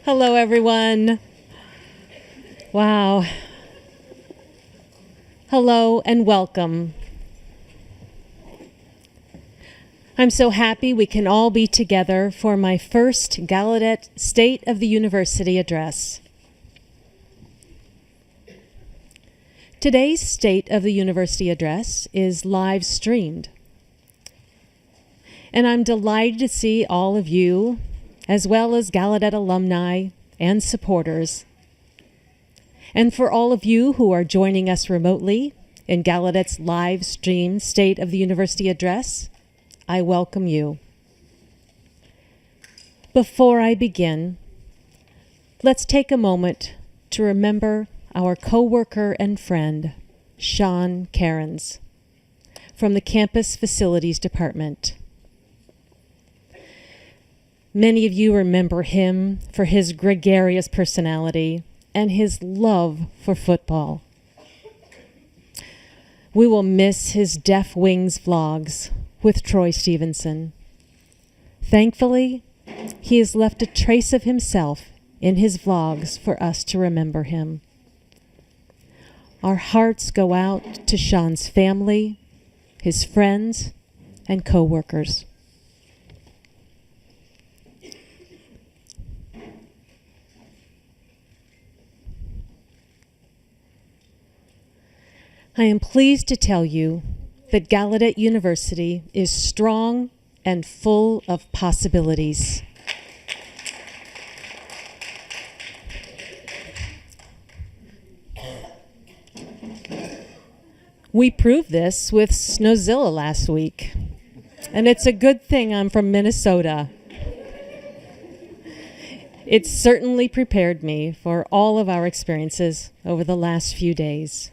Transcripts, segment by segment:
Hello, everyone. Wow. Hello and welcome. I'm so happy we can all be together for my first Gallaudet State of the University address. Today's State of the University address is live streamed. And I'm delighted to see all of you, as well as Gallaudet alumni and supporters. And for all of you who are joining us remotely in Gallaudet's live stream State of the University address, I welcome you. Before I begin, let's take a moment to remember our co-worker and friend, Sean Cairns, from the Campus Facilities Department. Many of you remember him for his gregarious personality and his love for football. We will miss his Deaf Wings vlogs with Troy Stevenson. Thankfully, he has left a trace of himself in his vlogs for us to remember him. Our hearts go out to Sean's family, his friends, and co-workers. I am pleased to tell you that Gallaudet University is strong and full of possibilities. We proved this with Snowzilla last week, and it's a good thing I'm from Minnesota. It certainly prepared me for all of our experiences over the last few days.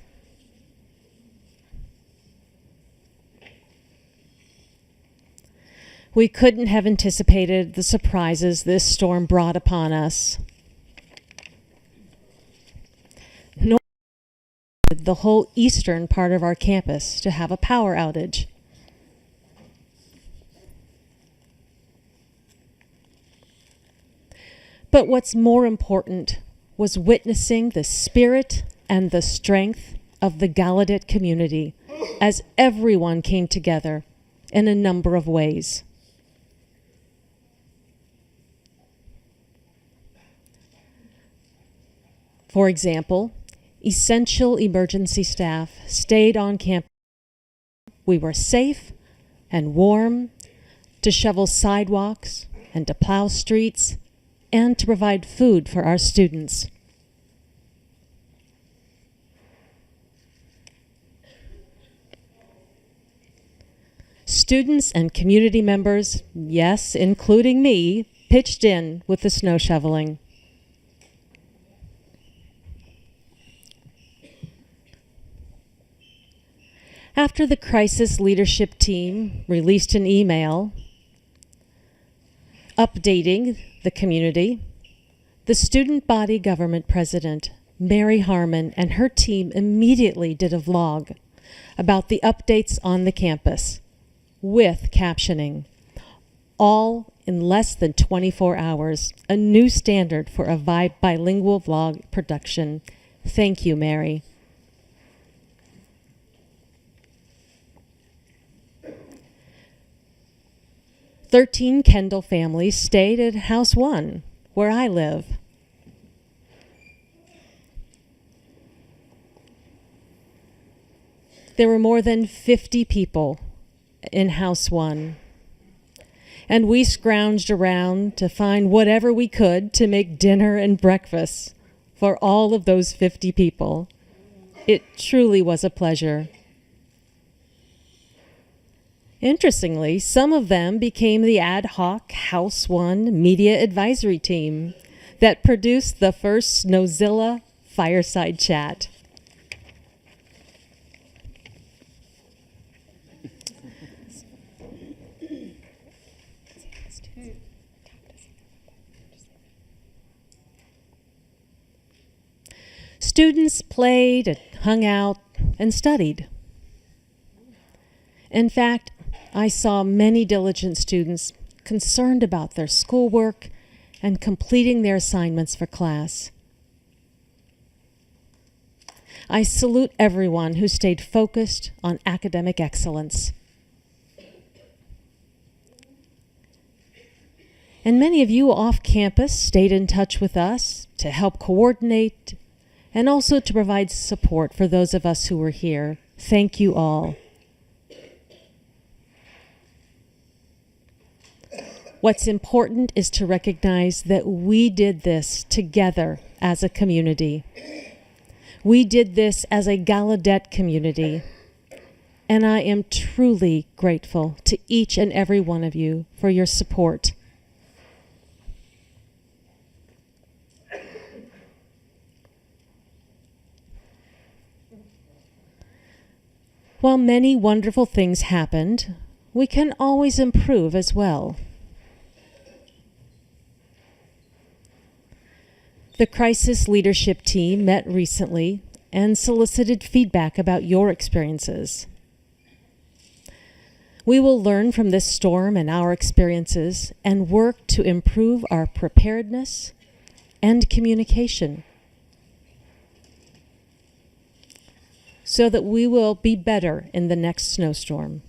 We couldn't have anticipated the surprises this storm brought upon us. Nor did the whole eastern part of our campus to have a power outage. But what's more important was witnessing the spirit and the strength of the Gallaudet community as everyone came together in a number of ways. For example, essential emergency staff stayed on campus. We were safe and warm to shovel sidewalks and to plow streets and to provide food for our students. Students and community members, yes, including me, pitched in with the snow shoveling. After the crisis leadership team released an email updating the community, the student body government president, Mary Harmon, and her team immediately did a vlog about the updates on the campus with captioning, all in less than 24 hours, a new standard for a bilingual vlog production. Thank you, Mary. "13 Kendall families stayed at House 1, where I live. There were more than 50 people in House 1, and we scrounged around to find whatever we could to make dinner and breakfast for all of those 50 people. It truly was a pleasure. Interestingly, some of them became the ad hoc House One media advisory team that produced the first Snowzilla fireside chat. Students played and hung out and studied. In fact, I saw many diligent students concerned about their schoolwork and completing their assignments for class. I salute everyone who stayed focused on academic excellence. And many of you off campus stayed in touch with us to help coordinate and also to provide support for those of us who were here. Thank you all. What's important is to recognize that we did this together as a community. We did this as a Gallaudet community, and I am truly grateful to each and every one of you for your support. While many wonderful things happened, we can always improve as well. The crisis leadership team met recently and solicited feedback about your experiences. We will learn from this storm and our experiences and work to improve our preparedness and communication so that we will be better in the next snowstorm.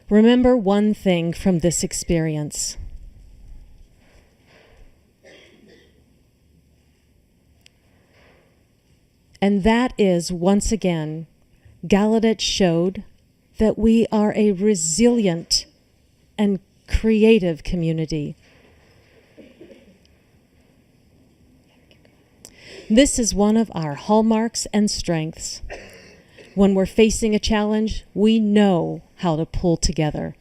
Remember one thing from this experience. And that is, once again, Gallaudet showed that we are a resilient and creative community. This is one of our hallmarks and strengths. When we're facing a challenge, we know how to pull together.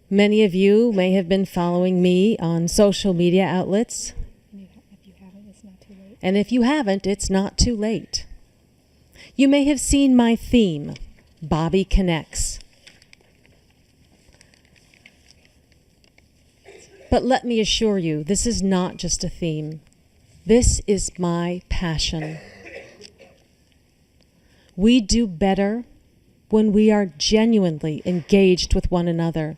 Many of you may have been following me on social media outlets. If you haven't, it's not too late. And if you haven't, it's not too late. You may have seen my theme, Bobbi Connects. But let me assure you, this is not just a theme. This is my passion. We do better when we are genuinely engaged with one another.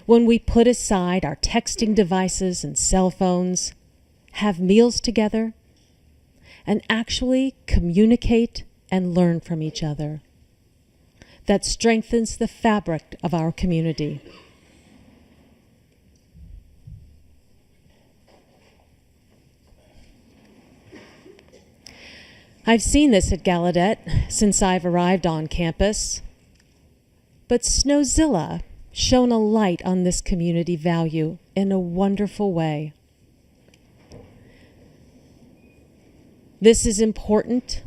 When we put aside our texting devices and cell phones, have meals together, and actually communicate and learn from each other. That strengthens the fabric of our community. I've seen this at Gallaudet since I've arrived on campus, but Snowzilla shone a light on this community value in a wonderful way. This is important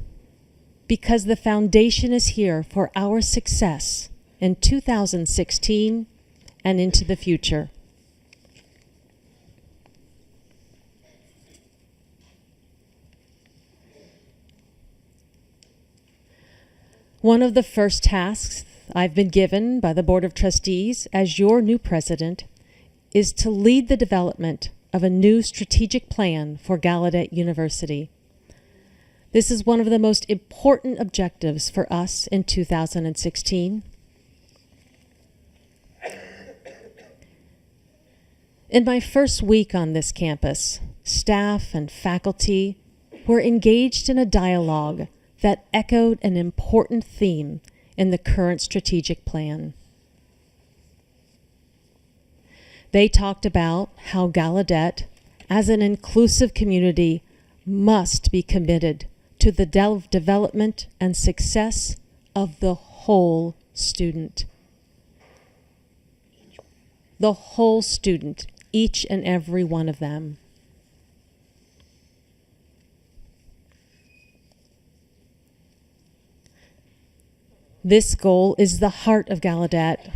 because the foundation is here for our success in 2016 and into the future. One of the first tasks I've been given by the Board of Trustees as your new president is to lead the development of a new strategic plan for Gallaudet University. This is one of the most important objectives for us in 2016. In my first week on this campus, staff and faculty were engaged in a dialogue that echoed an important theme in the current strategic plan. They talked about how Gallaudet, as an inclusive community, must be committed to the development and success of the whole student. The whole student, each and every one of them. This goal is the heart of Gallaudet,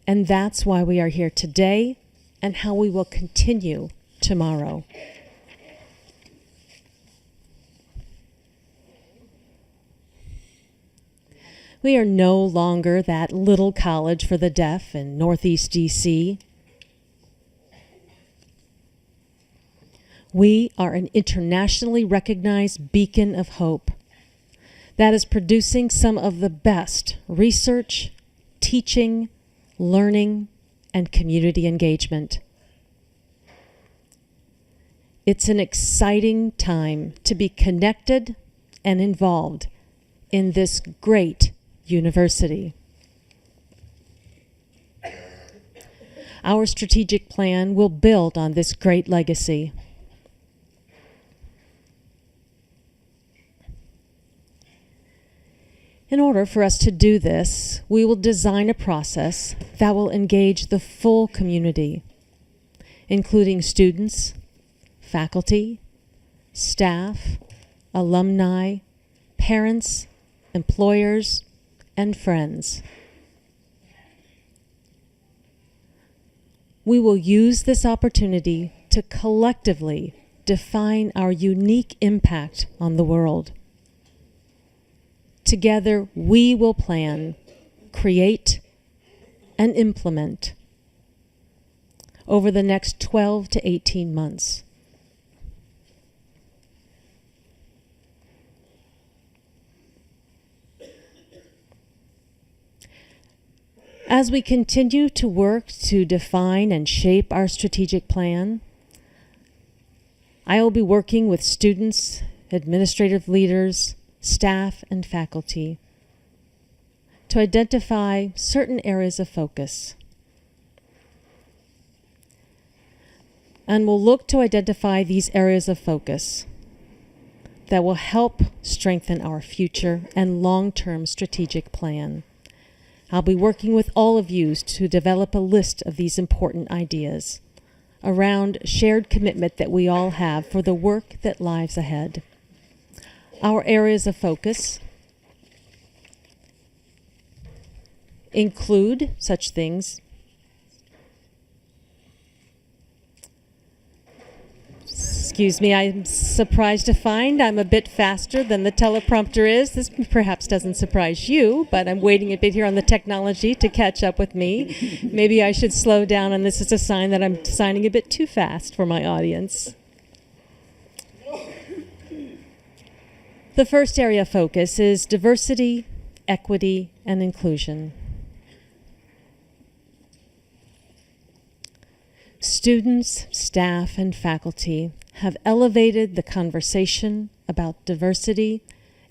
and that's why we are here today and how we will continue tomorrow. We are no longer that little college for the deaf in Northeast DC. We are an internationally recognized beacon of hope that is producing some of the best research, teaching, learning, and community engagement. It's an exciting time to be connected and involved in this great university. Our strategic plan will build on this great legacy. In order for us to do this, we will design a process that will engage the full community, including students, faculty, staff, alumni, parents, employers, and friends. We will use this opportunity to collectively define our unique impact on the world. Together, we will plan, create, and implement over the next 12 to 18 months. As we continue to work to define and shape our strategic plan, I will be working with students, administrative leaders, staff, and faculty to identify certain areas of focus. And we'll look to identify these areas of focus that will help strengthen our future and long-term strategic plan. I'll be working with all of you to develop a list of these important ideas around shared commitment that we all have for the work that lies ahead. Our areas of focus include such things. Excuse me, I'm surprised to find I'm a bit faster than the teleprompter is. This perhaps doesn't surprise you, but I'm waiting a bit here on the technology to catch up with me. Maybe I should slow down, and this is a sign that I'm signing a bit too fast for my audience. The first area of focus is diversity, equity, and inclusion. Students, staff, and faculty have elevated the conversation about diversity,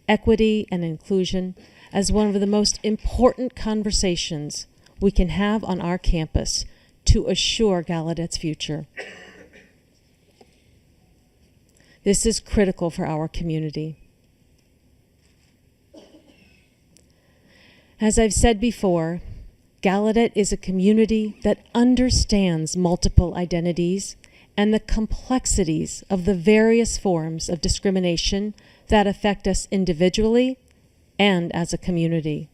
equity, and inclusion as one of the most important conversations we can have on our campus to assure Gallaudet's future. This is critical for our community. As I've said before, Gallaudet is a community that understands multiple identities and the complexities of the various forms of discrimination that affect us individually and as a community.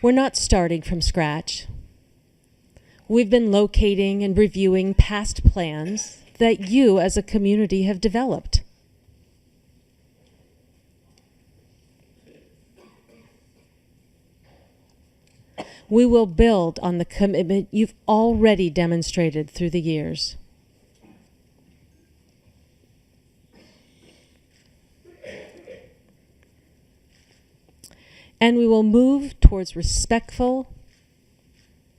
We're not starting from scratch. We've been locating and reviewing past plans that you as a community have developed. We will build on the commitment you've already demonstrated through the years. And we will move towards respectful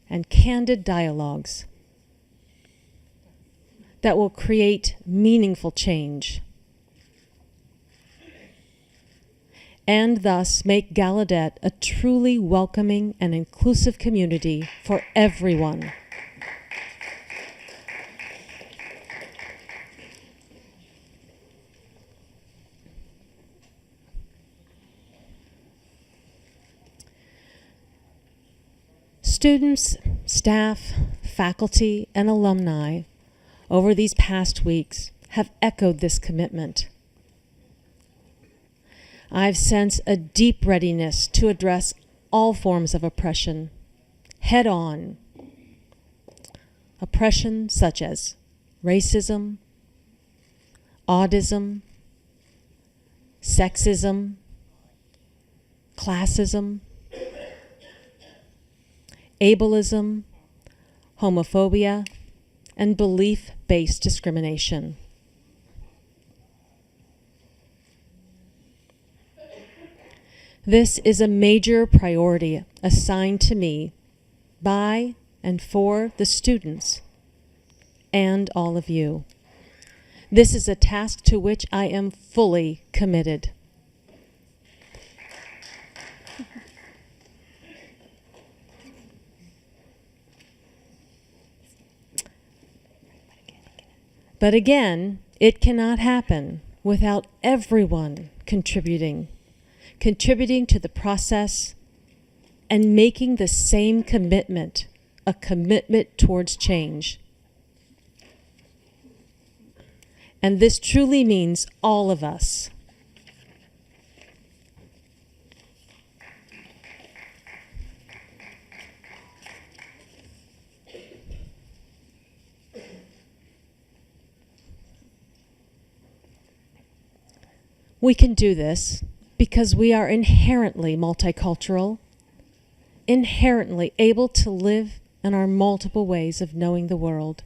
and candid dialogues that will create meaningful change. and thus make Gallaudet a truly welcoming and inclusive community for everyone. Students, staff, faculty, and alumni over these past weeks have echoed this commitment. I've sensed a deep readiness to address all forms of oppression head on. Oppression such as racism, autism, sexism, classism, ableism, homophobia, and belief-based discrimination. This is a major priority assigned to me by and for the students and all of you. This is a task to which I am fully committed. But again, it cannot happen without everyone contributing to the process and making the same commitment, a commitment towards change. And this truly means all of us. We can do this because we are inherently multicultural, inherently able to live in our multiple ways of knowing the world.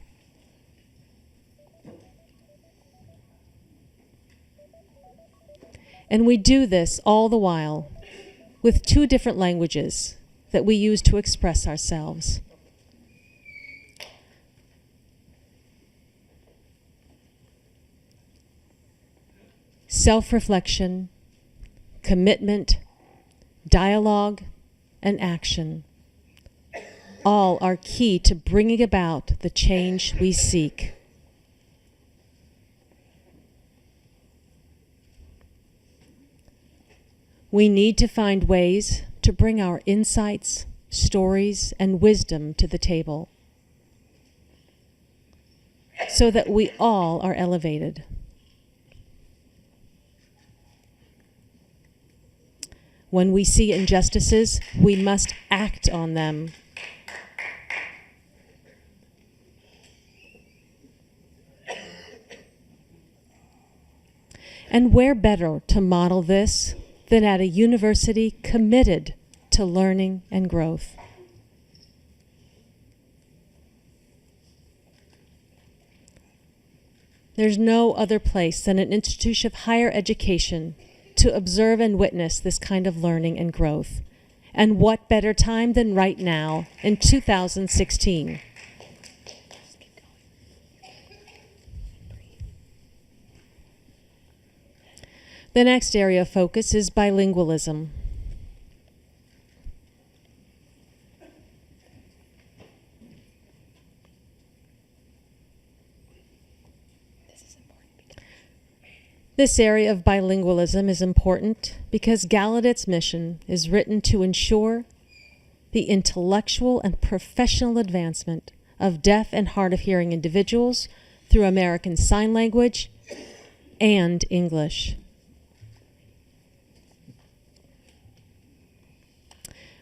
And we do this all the while with two different languages that we use to express ourselves. Self-reflection, commitment, dialogue, and action all are key to bringing about the change we seek. We need to find ways to bring our insights, stories, and wisdom to the table so that we all are elevated. When we see injustices, we must act on them. And where better to model this than at a university committed to learning and growth? There's no other place than an institution of higher education to observe and witness this kind of learning and growth. And what better time than right now in 2016? The next area of focus is bilingualism. This area of bilingualism is important because Gallaudet's mission is written to ensure the intellectual and professional advancement of deaf and hard of hearing individuals through American Sign Language and English.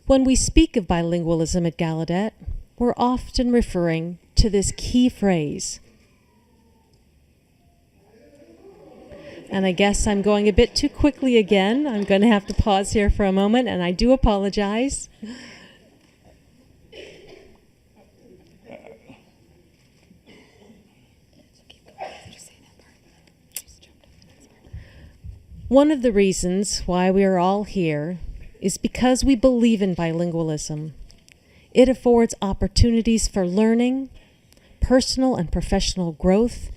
When we speak of bilingualism at Gallaudet, we're often referring to this key phrase. And I guess I'm going a bit too quickly again. I'm going to have to pause here for a moment, and I do apologize. One of the reasons why we are all here is because we believe in bilingualism. It affords opportunities for learning, personal and professional growth,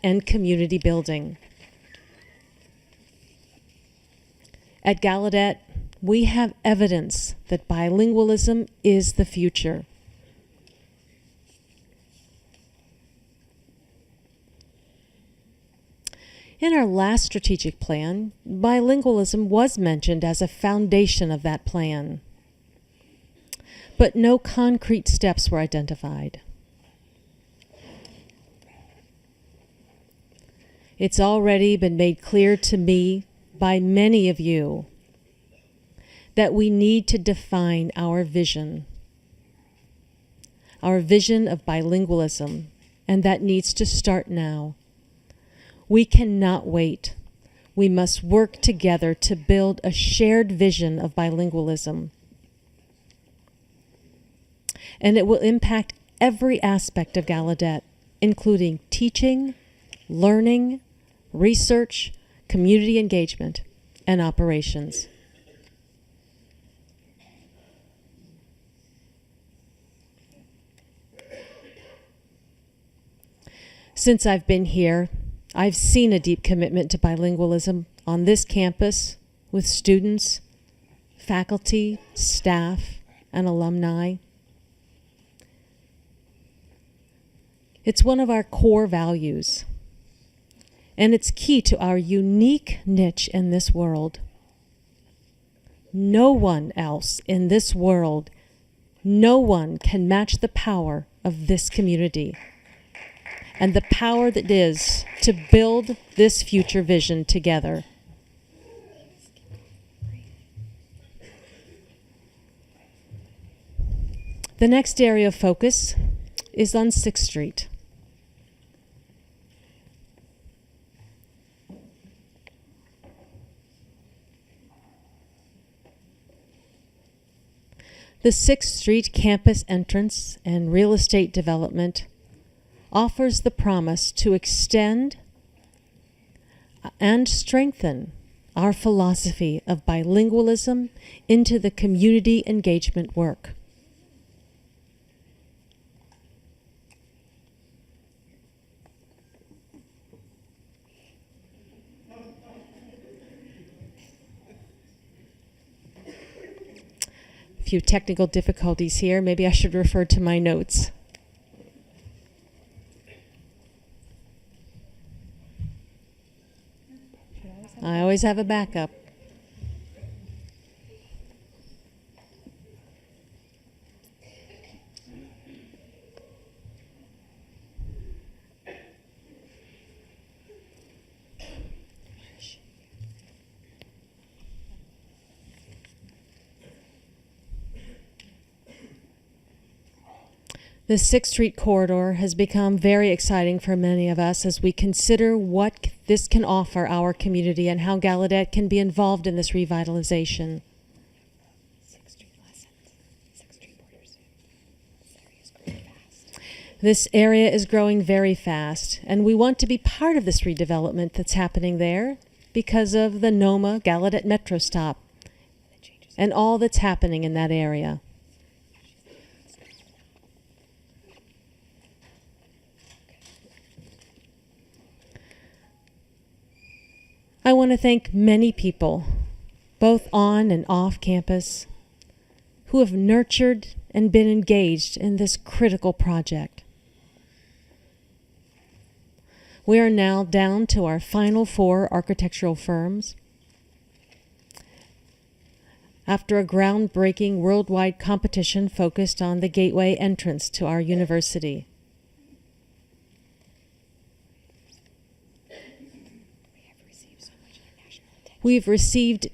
and community building. At Gallaudet, we have evidence that bilingualism is the future. In our last strategic plan, bilingualism was mentioned as a foundation of that plan, but no concrete steps were identified. It's already been made clear to me by many of you that we need to define our vision of bilingualism, and that needs to start now. We cannot wait. We must work together to build a shared vision of bilingualism. And it will impact every aspect of Gallaudet, including teaching, learning, research, community engagement, and operations. Since I've been here, I've seen a deep commitment to bilingualism on this campus with students, faculty, staff, and alumni. It's one of our core values, and it's key to our unique niche in this world. No one else in this world, no one can match the power of this community and the power that is to build this future vision together. The next area of focus is on 6th Street. The 6th Street campus entrance and real estate development offers the promise to extend and strengthen our philosophy of bilingualism into the community engagement work. A few technical difficulties here. Maybe I should refer to my notes. I always have a backup. The 6th Street corridor has become very exciting for many of us as we consider what this can offer our community and how Gallaudet can be involved in this revitalization. 6th Street lessons, 6th Street borders. This area is growing fast. This area is growing very fast, and we want to be part of this redevelopment that's happening there because of the NOMA Gallaudet Metro stop and all that's happening in that area. I want to thank many people, both on and off campus, who have nurtured and been engaged in this critical project. We are now down to our final 4 architectural firms. After a groundbreaking worldwide competition focused on the gateway entrance to our university. We've received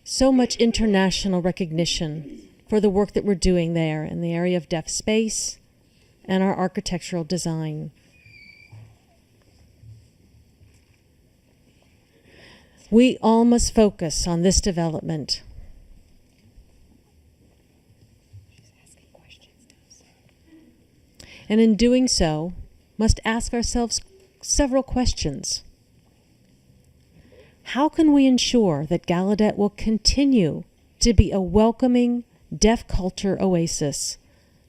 so much international recognition for the work that we're doing there in the area of deaf space and our architectural design. We all must focus on this development. And in doing so, must ask ourselves several questions. How can we ensure that Gallaudet will continue to be a welcoming deaf culture oasis,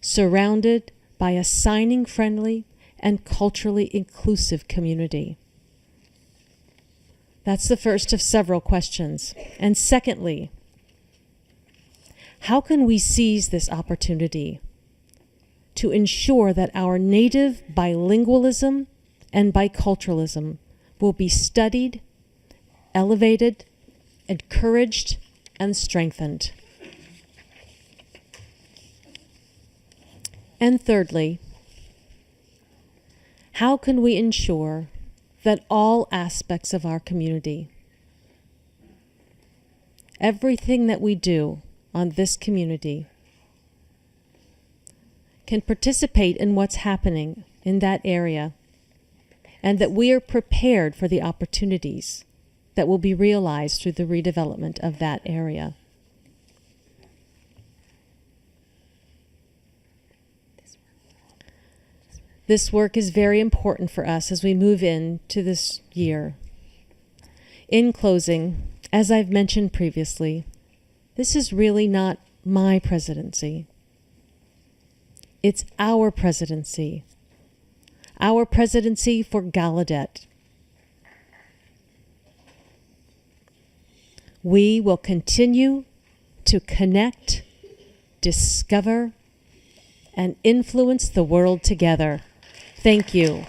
surrounded by a signing-friendly and culturally inclusive community? That's the first of several questions. And secondly, how can we seize this opportunity to ensure that our native bilingualism and biculturalism will be studied, elevated, encouraged, and strengthened? And thirdly, how can we ensure that all aspects of our community, everything that we do on this community, can participate in what's happening in that area, and that we are prepared for the opportunities that will be realized through the redevelopment of that area? This work is very important for us as we move into this year. In closing, as I've mentioned previously, this is really not my presidency. It's our presidency for Gallaudet. We will continue to connect, discover, and influence the world together. Thank you.